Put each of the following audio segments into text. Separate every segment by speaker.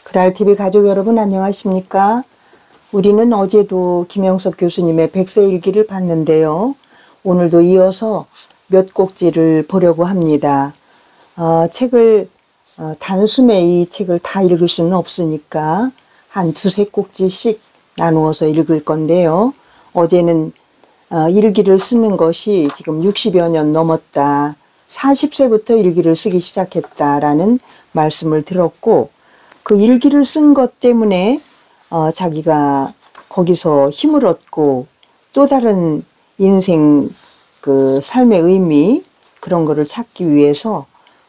Speaker 1: 그랄TV 가족 여러분 안녕하십니까? 우리는 어제도 김영석 교수님의 백세 일기를 봤는데요. 오늘도 이어서 몇 꼭지를 보려고 합니다. 단숨에 이 책을 다 읽을 수는 없으니까 한 두세 꼭지씩 나누어서 읽을 건데요. 어제는 일기를 쓰는 것이 지금 60여 년 넘었다. 40세부터 일기를 쓰기 시작했다라는 말씀을 들었고, 그 일기를 쓴 것 때문에 자기가 거기서 힘을 얻고 또 다른 인생 그 삶의 의미 그런 거를 찾기 위해서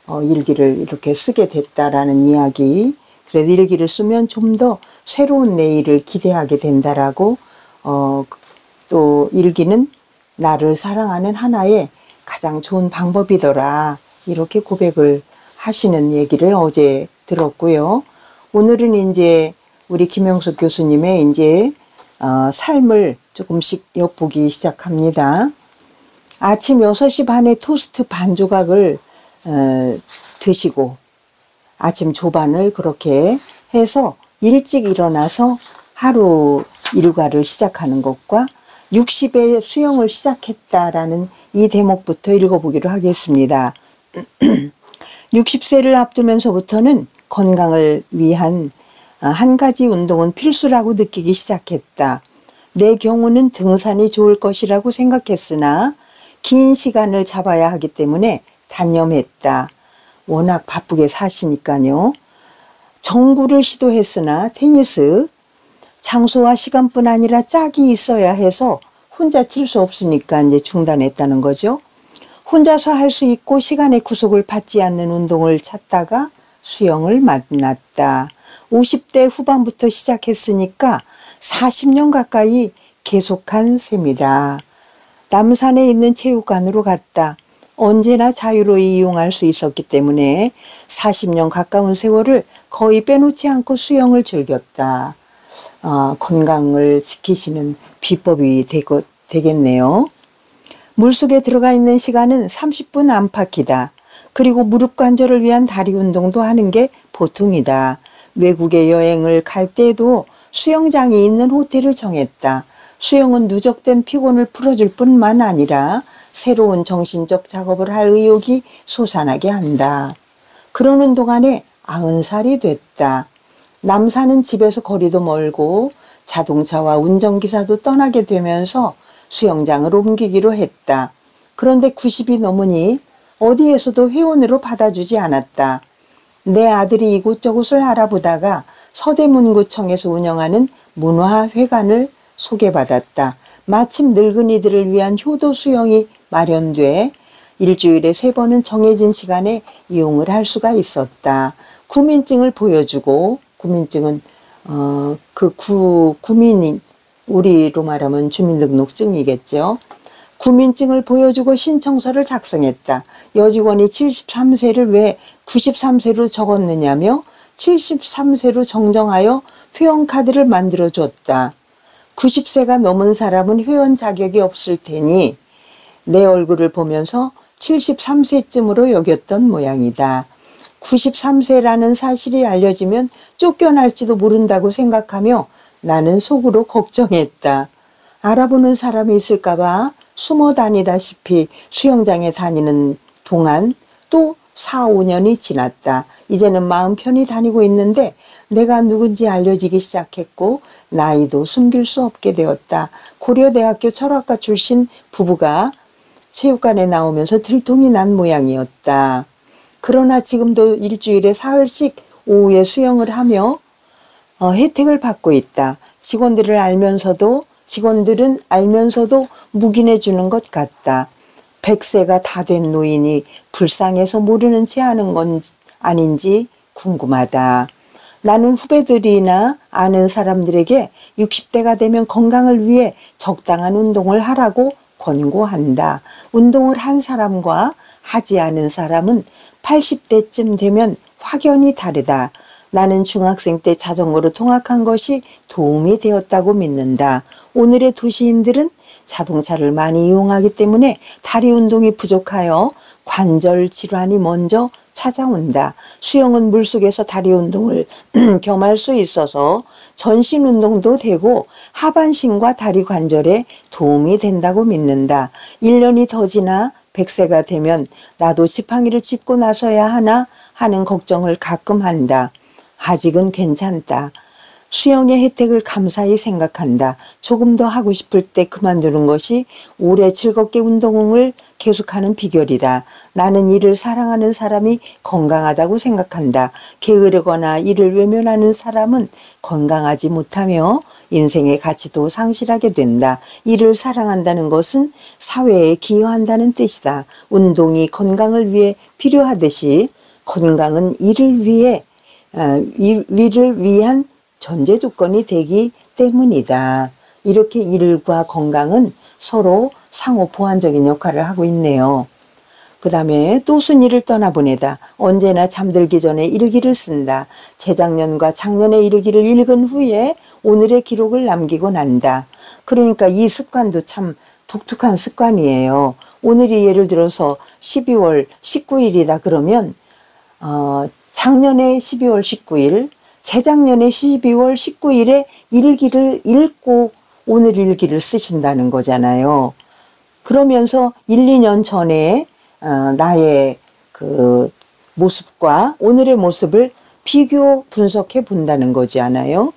Speaker 1: 일기를 이렇게 쓰게 됐다라는 이야기. 그래서 일기를 쓰면 좀 더 새로운 내일을 기대하게 된다라고 또 일기는 나를 사랑하는 하나의 가장 좋은 방법이더라. 이렇게 고백을 하시는 얘기를 어제 들었고요. 오늘은 이제 우리 김영석 교수님의 이제 삶을 조금씩 엿보기 시작합니다. 아침 6시 반에 토스트 반 조각을 드시고 아침 조반을 그렇게 해서 일찍 일어나서 하루 일과를 시작하는 것과 60에 수영을 시작했다라는 이 대목부터 읽어보기로 하겠습니다. 60세를 앞두면서부터는 건강을 위한 한 가지 운동은 필수라고 느끼기 시작했다. 내 경우는 등산이 좋을 것이라고 생각했으나 긴 시간을 잡아야 하기 때문에 단념했다. 워낙 바쁘게 사시니까요. 정구를 시도했으나 테니스, 장소와 시간뿐 아니라 짝이 있어야 해서 혼자 칠 수 없으니까 이제 중단했다는 거죠. 혼자서 할 수 있고 시간의 구속을 받지 않는 운동을 찾다가 수영을 만났다. 50대 후반부터 시작했으니까 40년 가까이 계속한 셈이다. 남산에 있는 체육관으로 갔다. 언제나 자유로이 이용할 수 있었기 때문에 40년 가까운 세월을 거의 빼놓지 않고 수영을 즐겼다. 건강을 지키시는 비법이 되겠네요. 물속에 들어가 있는 시간은 30분 안팎이다. 그리고 무릎 관절을 위한 다리 운동도 하는 게 보통이다. 외국에 여행을 갈 때도 수영장이 있는 호텔을 정했다. 수영은 누적된 피곤을 풀어줄 뿐만 아니라 새로운 정신적 작업을 할 의욕이 솟아나게 한다. 그러는 동안에 90살이 됐다. 남산은 집에서 거리도 멀고 자동차와 운전기사도 떠나게 되면서 수영장을 옮기기로 했다. 그런데 90이 넘으니 어디에서도 회원으로 받아주지 않았다. 내 아들이 이곳저곳을 알아보다가 서대문구청에서 운영하는 문화회관을 소개받았다. 마침 늙은이들을 위한 효도 수영이 마련돼 일주일에 3번은 정해진 시간에 이용을 할 수가 있었다. 구민증을 보여주고, 구민증은 구민이 우리로 말하면 주민등록증이겠죠. 구민증을 보여주고 신청서를 작성했다. 여직원이 73세를 왜 93세로 적었느냐며 73세로 정정하여 회원카드를 만들어줬다. 90세가 넘은 사람은 회원 자격이 없을 테니 내 얼굴을 보면서 73세쯤으로 여겼던 모양이다. 93세라는 사실이 알려지면 쫓겨날지도 모른다고 생각하며 나는 속으로 걱정했다. 알아보는 사람이 있을까봐 숨어 다니다시피 수영장에 다니는 동안 또 4, 5년이 지났다. 이제는 마음 편히 다니고 있는데 내가 누군지 알려지기 시작했고 나이도 숨길 수 없게 되었다. 고려대학교 철학과 출신 부부가 체육관에 나오면서 들통이 난 모양이었다. 그러나 지금도 일주일에 사흘씩 오후에 수영을 하며 혜택을 받고 있다. 직원들은 알면서도 묵인해 주는 것 같다. 100세가 다 된 노인이 불쌍해서 모르는 체 하는 건 아닌지 궁금하다. 나는 후배들이나 아는 사람들에게 60대가 되면 건강을 위해 적당한 운동을 하라고 권고한다. 운동을 한 사람과 하지 않은 사람은 80대쯤 되면 확연히 다르다. 나는 중학생 때 자전거로 통학한 것이 도움이 되었다고 믿는다. 오늘의 도시인들은 자동차를 많이 이용하기 때문에 다리 운동이 부족하여 관절 질환이 먼저 찾아온다. 수영은 물속에서 다리 운동을 겸할 수 있어서 전신 운동도 되고 하반신과 다리 관절에 도움이 된다고 믿는다. 1년이 더 지나 100세가 되면 나도 지팡이를 짚고 나서야 하나 하는 걱정을 가끔 한다. 아직은 괜찮다. 수영의 혜택을 감사히 생각한다. 조금 더 하고 싶을 때 그만두는 것이 오래 즐겁게 운동을 계속하는 비결이다. 나는 이를 사랑하는 사람이 건강하다고 생각한다. 게으르거나 이를 외면하는 사람은 건강하지 못하며 인생의 가치도 상실하게 된다. 이를 사랑한다는 것은 사회에 기여한다는 뜻이다. 운동이 건강을 위해 필요하듯이 건강은 이를 위한 전제 조건이 되기 때문이다. 이렇게 일과 건강은 서로 상호 보완적인 역할을 하고 있네요. 그 다음에 또순이를 떠나보내다. 언제나 잠들기 전에 일기를 쓴다. 재작년과 작년의 일기를 읽은 후에 오늘의 기록을 남기고 난다. 그러니까 이 습관도 참 독특한 습관이에요. 오늘이 예를 들어서 12월 19일이다 그러면 작년에 12월 19일, 재작년에 12월 19일에 일기를 읽고 오늘 일기를 쓰신다는 거잖아요. 그러면서 1, 2년 전에 나의 그 모습과 오늘의 모습을 비교 분석해 본다는 거잖아요.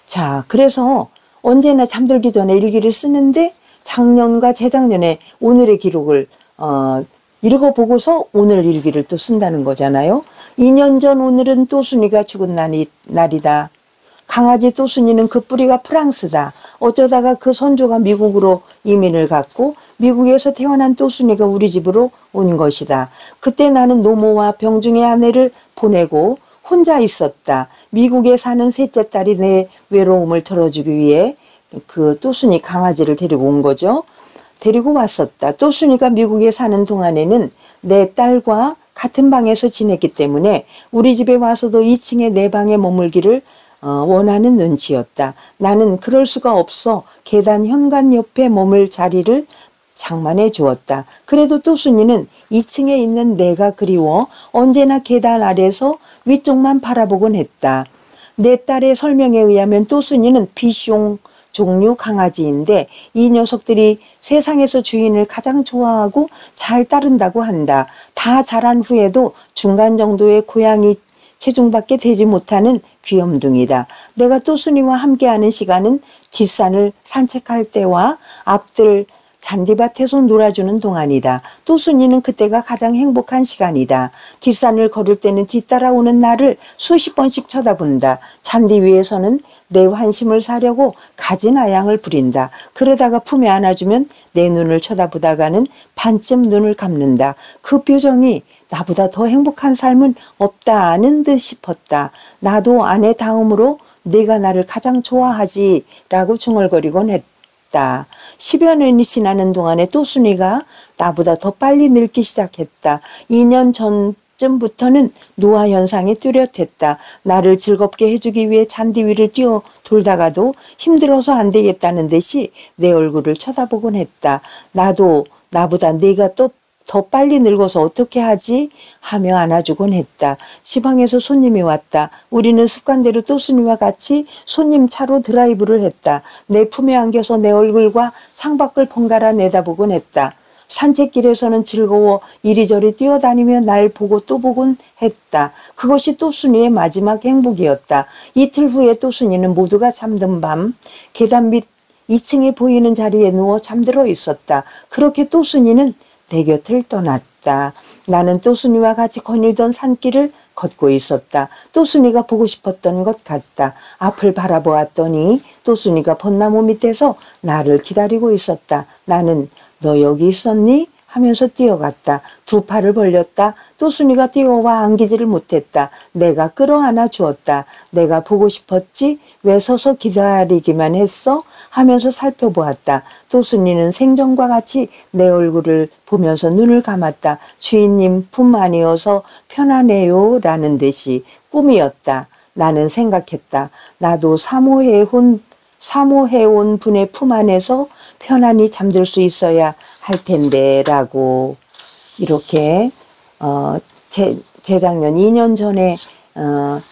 Speaker 1: 자, 그래서 언제나 잠들기 전에 일기를 쓰는데 작년과 재작년에 오늘의 기록을 읽어보고서 오늘 일기를 또 쓴다는 거잖아요. 2년 전 오늘은 또순이가 죽은 날이다. 강아지 또순이는 그 뿌리가 프랑스다. 어쩌다가 그 선조가 미국으로 이민을 갔고 미국에서 태어난 또순이가 우리 집으로 온 것이다. 그때 나는 노모와 병중의 아내를 보내고 혼자 있었다. 미국에 사는 셋째 딸이 내 외로움을 덜어주기 위해 그 또순이 강아지를 데리고 온 거죠. 데리고 왔었다. 또순이가 미국에 사는 동안에는 내 딸과 같은 방에서 지냈기 때문에 우리 집에 와서도 2층에 내 방에 머물기를 원하는 눈치였다. 나는 그럴 수가 없어 계단 현관 옆에 머물 자리를 장만해 주었다. 그래도 또순이는 2층에 있는 내가 그리워 언제나 계단 아래서 위쪽만 바라보곤 했다. 내 딸의 설명에 의하면 또순이는 비숑 종류 강아지인데 이 녀석들이 세상에서 주인을 가장 좋아하고 잘 따른다고 한다. 다 자란 후에도 중간 정도의 고양이 체중밖에 되지 못하는 귀염둥이다. 내가 또순이와 함께하는 시간은 뒷산을 산책할 때와 앞들 잔디밭에서 놀아주는 동안이다. 또순이는 그때가 가장 행복한 시간이다. 뒷산을 걸을 때는 뒤따라오는 나를 수십 번씩 쳐다본다. 잔디 위에서는 내 환심을 사려고 가진 아양을 부린다. 그러다가 품에 안아주면 내 눈을 쳐다보다가는 반쯤 눈을 감는다. 그 표정이 나보다 더 행복한 삶은 없다는 듯 싶었다. 나도 아내 다음으로 네가 나를 가장 좋아하지 라고 중얼거리곤 했다. 10여 년이 지나는 동안에 또순이가 나보다 더 빨리 늙기 시작했다. 2년 전쯤부터는 노화 현상이 뚜렷했다. 나를 즐겁게 해주기 위해 잔디 위를 뛰어 돌다가도 힘들어서 안 되겠다는 듯이 내 얼굴을 쳐다보곤 했다. 나도 나보다 네가 또 더 빨리 늙어서 어떻게 하지? 하며 안아주곤 했다. 지방에서 손님이 왔다. 우리는 습관대로 또순이와 같이 손님 차로 드라이브를 했다. 내 품에 안겨서 내 얼굴과 창밖을 번갈아 내다보곤 했다. 산책길에서는 즐거워 이리저리 뛰어다니며 날 보고 또 보곤 했다. 그것이 또순이의 마지막 행복이었다. 이틀 후에 또순이는 모두가 잠든 밤 계단 밑 2층에 보이는 자리에 누워 잠들어 있었다. 그렇게 또순이는 내 곁을 떠났다. 나는 또순이와 같이 거닐던 산길을 걷고 있었다. 또순이가 보고 싶었던 것 같다. 앞을 바라보았더니 또순이가 벚나무 밑에서 나를 기다리고 있었다. 나는 너 여기 있었니? 하면서 뛰어갔다. 두 팔을 벌렸다. 또순이가 뛰어와 안기지를 못했다. 내가 끌어안아 주었다. 내가 보고 싶었지? 왜 서서 기다리기만 했어? 하면서 살펴보았다. 또순이는 생전과 같이 내 얼굴을 보면서 눈을 감았다. 주인님 품 안이어서 편하네요 라는 듯이. 꿈이었다. 나는 생각했다. 나도 사모해온 분의 품 안에서 편안히 잠들 수 있어야 할 텐데 라고 이렇게 재작년 2년 전에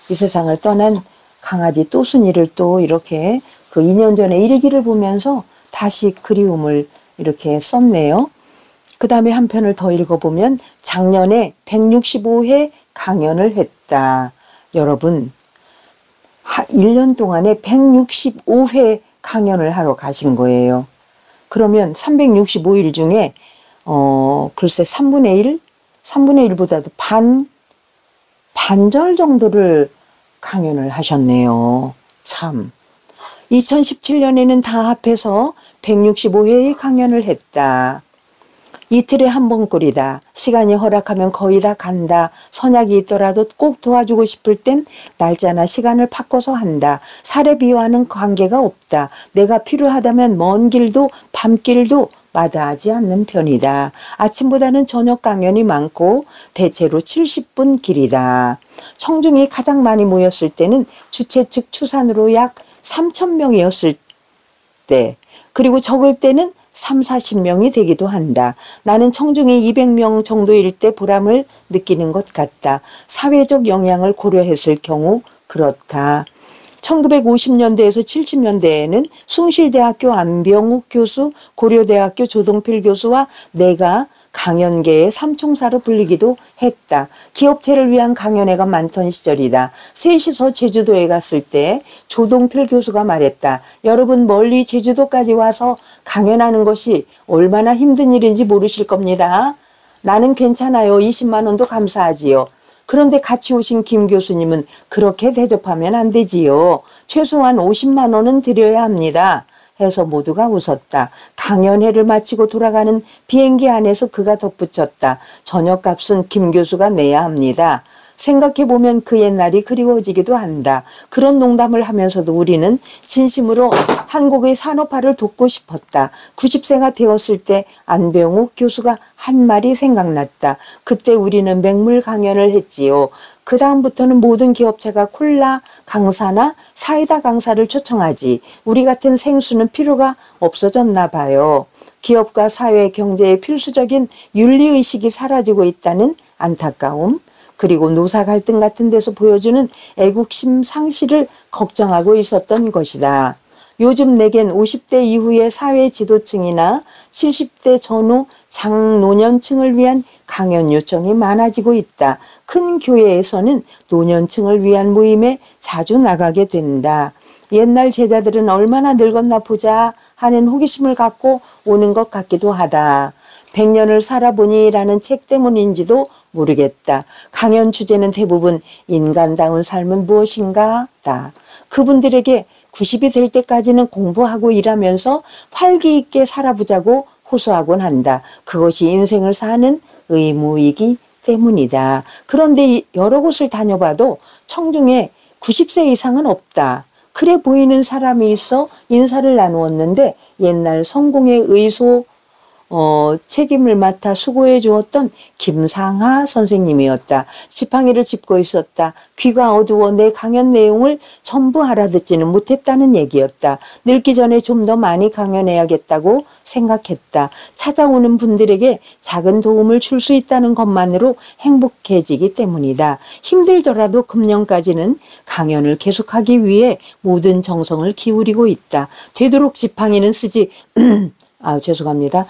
Speaker 1: 이 세상을 떠난 강아지 또순이를 또 이렇게 그 2년 전에 일기를 보면서 다시 그리움을 이렇게 썼네요. 그 다음에 한 편을 더 읽어보면 작년에 165회 강연을 했다. 여러분 1년 동안에 165회 강연을 하러 가신 거예요. 그러면 365일 중에 글쎄 3분의 1보다도 반절 정도를 강연을 하셨네요. 참. 2017년에는 다 합해서 165회의 강연을 했다. 이틀에 한 번꼴이다. 시간이 허락하면 거의 다 간다. 선약이 있더라도 꼭 도와주고 싶을 땐 날짜나 시간을 바꿔서 한다. 사례비와는 관계가 없다. 내가 필요하다면 먼 길도 밤길도 마다하지 않는 편이다. 아침보다는 저녁 강연이 많고 대체로 70분 길이다. 청중이 가장 많이 모였을 때는 주최 측 추산으로 약 3,000명이었을 때, 그리고 적을 때는 3, 40명이 되기도 한다. 나는 청중이 200명 정도일 때 보람을 느끼는 것 같다. 사회적 영향을 고려했을 경우 그렇다. 1950년대에서 70년대에는 숭실대학교 안병욱 교수, 고려대학교 조동필 교수와 내가 강연계의 삼총사로 불리기도 했다. 기업체를 위한 강연회가 많던 시절이다. 셋이서 제주도에 갔을 때 조동필 교수가 말했다. 여러분 멀리 제주도까지 와서 강연하는 것이 얼마나 힘든 일인지 모르실 겁니다. 나는 괜찮아요. 20만 원도 감사하지요. 그런데 같이 오신 김 교수님은 그렇게 대접하면 안 되지요. 최소한 50만 원은 드려야 합니다. 해서 모두가 웃었다. 강연회를 마치고 돌아가는 비행기 안에서 그가 덧붙였다. 저녁값은 김 교수가 내야 합니다. 생각해보면 그 옛날이 그리워지기도 한다. 그런 농담을 하면서도 우리는 진심으로 한국의 산업화를 돕고 싶었다. 90세가 되었을 때 안병욱 교수가 한 말이 생각났다. 그때 우리는 맹물 강연을 했지요. 그 다음부터는 모든 기업체가 콜라 강사나 사이다 강사를 초청하지. 우리 같은 생수는 필요가 없어졌나 봐요. 기업과 사회, 경제의 필수적인 윤리의식이 사라지고 있다는 안타까움, 그리고 노사 갈등 같은 데서 보여주는 애국심 상실을 걱정하고 있었던 것이다. 요즘 내겐 50대 이후의 사회 지도층이나 70대 전후 장노년층을 위한 강연 요청이 많아지고 있다. 큰 교회에서는 노년층을 위한 모임에 자주 나가게 된다. 옛날 제자들은 얼마나 늙었나 보자 하는 호기심을 갖고 오는 것 같기도 하다. 100년을 살아보니 라는 책 때문인지도 모르겠다. 강연 주제는 대부분 인간다운 삶은 무엇인가? 다. 그분들에게 90이 될 때까지는 공부하고 일하면서 활기 있게 살아보자고 호소하곤 한다. 그것이 인생을 사는 의무이기 때문이다. 그런데 여러 곳을 다녀봐도 청중에 90세 이상은 없다. 그래 보이는 사람이 있어 인사를 나누었는데 옛날 성공의 의소 책임을 맡아 수고해 주었던 김상하 선생님이었다. 지팡이를 짚고 있었다. 귀가 어두워 내 강연 내용을 전부 알아듣지는 못했다는 얘기였다. 늙기 전에 좀 더 많이 강연해야겠다고 생각했다. 찾아오는 분들에게 작은 도움을 줄 수 있다는 것만으로 행복해지기 때문이다. 힘들더라도 금년까지는 강연을 계속하기 위해 모든 정성을 기울이고 있다. 되도록 지팡이는 쓰지 죄송합니다.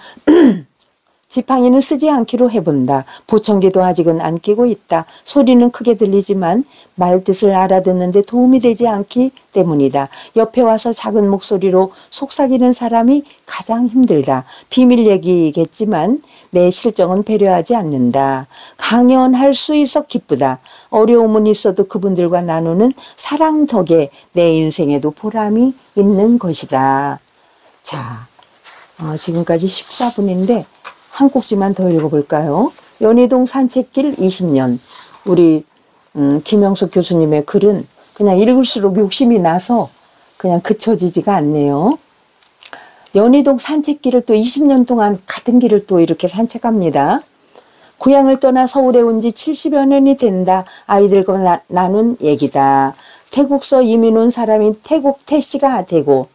Speaker 1: 지팡이는 쓰지 않기로 해본다. 보청기도 아직은 안 끼고 있다. 소리는 크게 들리지만 말뜻을 알아듣는데 도움이 되지 않기 때문이다. 옆에 와서 작은 목소리로 속삭이는 사람이 가장 힘들다. 비밀 얘기겠지만 내 실정은 배려하지 않는다. 강연할 수 있어 기쁘다. 어려움은 있어도 그분들과 나누는 사랑 덕에 내 인생에도 보람이 있는 것이다. 자, 지금까지 14분인데 한 꼭지만 더 읽어볼까요? 연희동 산책길 20년. 우리 김영석 교수님의 글은 그냥 읽을수록 욕심이 나서 그냥 그쳐지지가 않네요. 연희동 산책길을 또 20년 동안 같은 길을 또 이렇게 산책합니다. 고향을 떠나 서울에 온 지 70여 년이 된다. 아이들과 나눈 얘기다. 태국서 이민 온 사람이 태국 태씨가 되고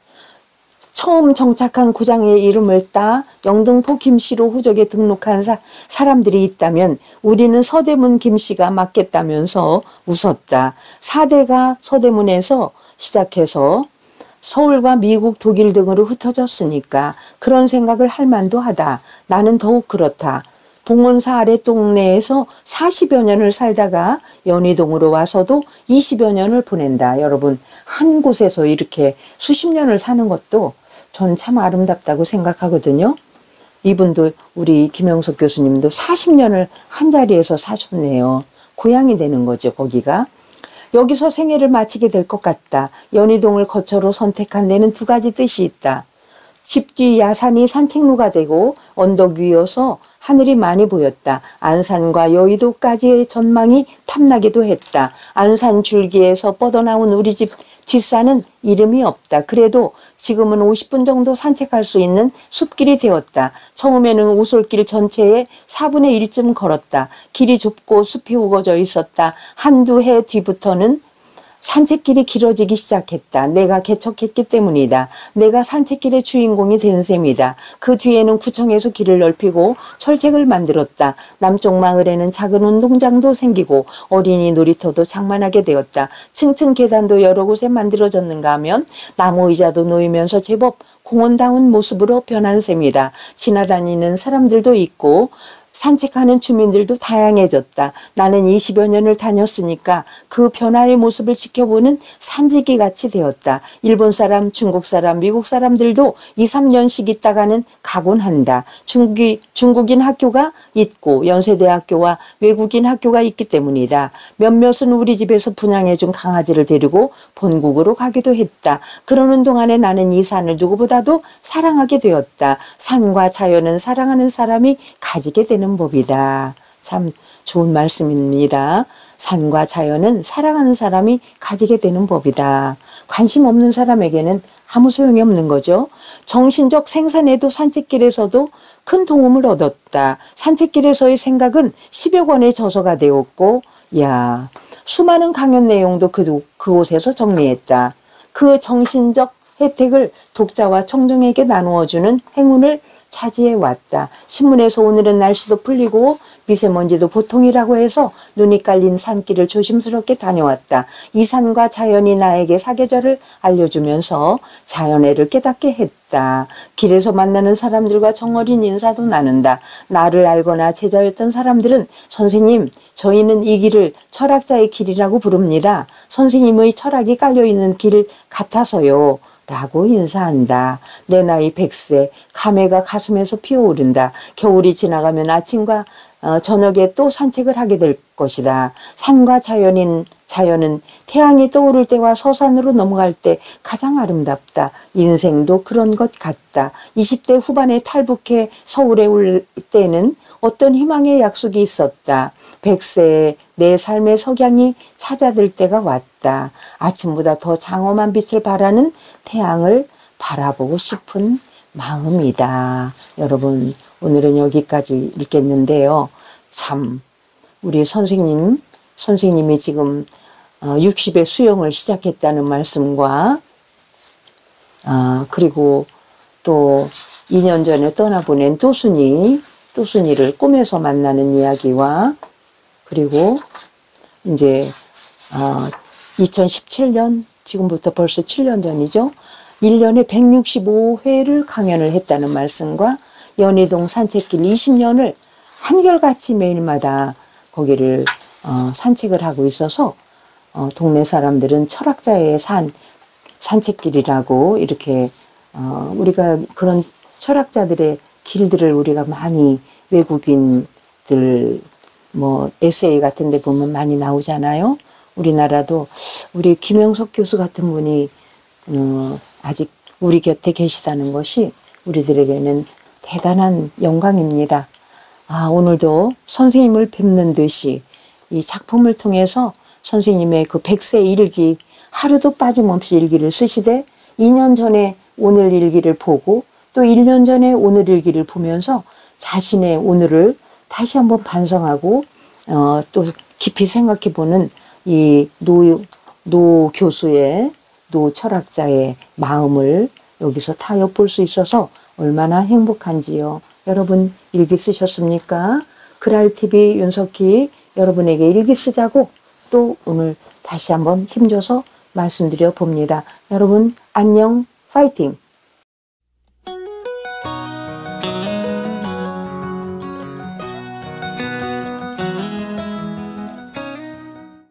Speaker 1: 처음 정착한 고장의 이름을 따 영등포 김씨로 후적에 등록한 사람들이 있다면 우리는 서대문 김씨가 맞겠다면서 웃었다. 4대가 서대문에서 시작해서 서울과 미국, 독일 등으로 흩어졌으니까 그런 생각을 할 만도 하다. 나는 더욱 그렇다. 봉원사 아래 동네에서 40여 년을 살다가 연희동으로 와서도 20여 년을 보낸다. 여러분, 한 곳에서 이렇게 수십 년을 사는 것도 저는 참 아름답다고 생각하거든요. 이분도 우리 김영석 교수님도 40년을 한 자리에서 사셨네요. 고향이 되는 거죠, 거기가. 여기서 생애를 마치게 될 것 같다. 연희동을 거처로 선택한 데는 두 가지 뜻이 있다. 집 뒤 야산이 산책로가 되고 언덕 위여서 하늘이 많이 보였다. 안산과 여의도까지의 전망이 탐나기도 했다. 안산 줄기에서 뻗어나온 우리 집 뒷산은 이름이 없다. 그래도 지금은 50분 정도 산책할 수 있는 숲길이 되었다. 처음에는 오솔길 전체에 4분의 1쯤 걸었다. 길이 좁고 숲이 우거져 있었다. 한두 해 뒤부터는 산책길이 길어지기 시작했다. 내가 개척했기 때문이다. 내가 산책길의 주인공이 된 셈이다. 그 뒤에는 구청에서 길을 넓히고 철책을 만들었다. 남쪽 마을에는 작은 운동장도 생기고 어린이 놀이터도 장만하게 되었다. 층층 계단도 여러 곳에 만들어졌는가 하면 나무 의자도 놓이면서 제법 공원다운 모습으로 변한 셈이다. 지나다니는 사람들도 있고 산책하는 주민들도 다양해졌다. 나는 20여 년을 다녔으니까 그 변화의 모습을 지켜보는 산지기 같이 되었다. 일본 사람, 중국 사람, 미국 사람들도 2, 3년씩 있다가는 가곤 한다. 중국인 학교가 있고 연세대학교와 외국인 학교가 있기 때문이다. 몇몇은 우리 집에서 분양해준 강아지를 데리고 본국으로 가기도 했다. 그러는 동안에 나는 이 산을 누구보다도 사랑하게 되었다. 산과 자연은 사랑하는 사람이 가지게 되는 법이다. 참 좋은 말씀입니다. 산과 자연은 사랑하는 사람이 가지게 되는 법이다. 관심 없는 사람에게는 아무 소용이 없는 거죠. 정신적 생산에도 산책길에서도 큰 도움을 얻었다. 산책길에서의 생각은 10여 권의 저서가 되었고, 수많은 강연 내용도 그곳에서 정리했다. 그 정신적 혜택을 독자와 청중에게 나누어주는 행운을 차지해 왔다. 신문에서 오늘은 날씨도 풀리고 미세먼지도 보통이라고 해서 눈이 깔린 산길을 조심스럽게 다녀왔다. 이 산과 자연이 나에게 사계절을 알려주면서 자연애를 깨닫게 했다. 길에서 만나는 사람들과 정어린 인사도 나눈다. 나를 알거나 제자였던 사람들은 선생님, 저희는 이 길을 철학자의 길이라고 부릅니다. 선생님의 철학이 깔려있는 길 같아서요. 라고 인사한다. 내 나이 100세, 감회가 가슴에서 피어오른다. 겨울이 지나가면 아침과 저녁에 또 산책을 하게 될 것이다. 산과 자연은 태양이 떠오를 때와 서산으로 넘어갈 때 가장 아름답다. 인생도 그런 것 같다. 20대 후반에 탈북해 서울에 올 때는 어떤 희망의 약속이 있었다. 100세에 내 삶의 석양이 찾아들 때가 왔다. 아침보다 더 장엄한 빛을 발하는 태양을 바라보고 싶은 마음이다. 여러분, 오늘은 여기까지 읽겠는데요. 참 우리 선생님이 지금 60에 수영을 시작했다는 말씀과 그리고 또 2년 전에 떠나보낸 또순이를 꿈에서 만나는 이야기와 그리고 이제 2017년 지금부터 벌써 7년 전이죠. 1년에 165회를 강연을 했다는 말씀과 연희동 산책길 20년을 한결같이 매일마다 거기를 산책을 하고 있어서 동네 사람들은 철학자의 산책길이라고 이렇게 우리가 그런 철학자들의 길들을 우리가 많이 외국인들 에세이 같은 데 보면 많이 나오잖아요. 우리나라도 우리 김영석 교수 같은 분이 아직 우리 곁에 계시다는 것이 우리들에게는 대단한 영광입니다. 오늘도 선생님을 뵙는 듯이 이 작품을 통해서 선생님의 그 100세 일기 하루도 빠짐없이 일기를 쓰시되 2년 전에 오늘 일기를 보고 또 1년 전에 오늘 일기를 보면서 자신의 오늘을 다시 한번 반성하고 또 깊이 생각해보는 이 노 철학자의 마음을 여기서 다 엿볼 수 있어서 얼마나 행복한지요. 여러분 일기 쓰셨습니까? 그랄TV 윤석희 여러분에게 일기 쓰자고 또 오늘 다시 한번 힘줘서 말씀드려 봅니다. 여러분 안녕, 파이팅!